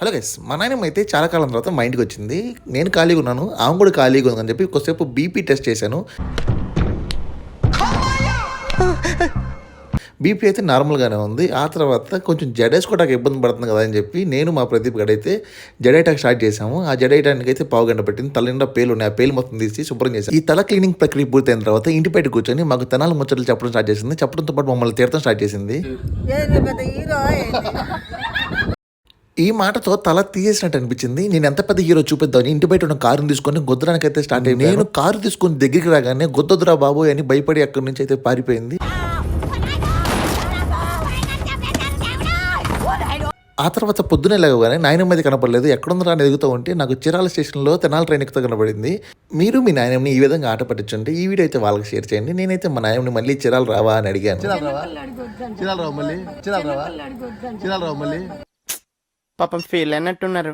Hello guys, మా నాయనమ్మ అయితే చాలా కాలం తర్వాత మా ఇంటికి వచ్చింది. నేను ఖాళీగా ఉన్నాను, ఆమె కూడా ఖాళీగా ఉందని చెప్పి కొద్దిసేపు బీపీ టెస్ట్ చేశాను. బీపీ అయితే నార్మల్గానే ఉంది. ఆ తర్వాత కొంచెం జడేసుకోవడానికి ఇబ్బంది పడుతుంది కదా అని చెప్పి నేను మా ప్రదీప్ గడైతే జడేయటానికి స్టార్ట్ చేశాము. ఆ జడేయడానికి అయితే పావు గంట పట్టింది. తల నిండా పేలు ఉన్నాయి. ఆ పేలు మొత్తం తీసి శుభ్రం చేశాను. ఈ తల క్లీనింగ్ ప్రక్రియ పూర్తయిన తర్వాత ఇంటి బయట కూర్చొని మాకు తెనాలి ముచ్చట్లు చెప్పడం స్టార్ట్ చేసింది. చెప్పడంతో పాటు మమ్మల్ని తీర్థం స్టార్ట్ చేసింది. ఈ మాటతో తల తీసేసినట్టు అనిపించింది. నేను ఎంత పెద్ద హీరో చూపిద్దామని ఇంటి బయట ఉన్న కారుని తీసుకొని గుద్దడానికి అయితే స్టార్ట్ అయ్యింది. నేను కారు తీసుకొని దగ్గరికి రాగానే గుద్దొద్దురా బాబోయ్ అని భయపడి అక్కడి నుంచి అయితే పారిపోయింది. ఆ తర్వాత పొద్దునే లేవగానే నాయనమ్మ అయితే కనపడలేదు. ఎక్కడుందో అని ఎదుగుతూ ఉంటే నాకు చిరాల స్టేషన్లో తెనాలి ట్రైన్ ఎక్కుతూ కనపడింది. మీరు మీ నాయనమ్మని ఈ విధంగా ఆట పట్టించండి. ఈ వీడియో అయితే వాళ్ళకి షేర్ చేయండి. నేనైతే మా నాయనమ్మని మళ్ళీ చిరాలు రావా అని అడిగాను. పాపం ఫీల్ అయినట్టున్నారు.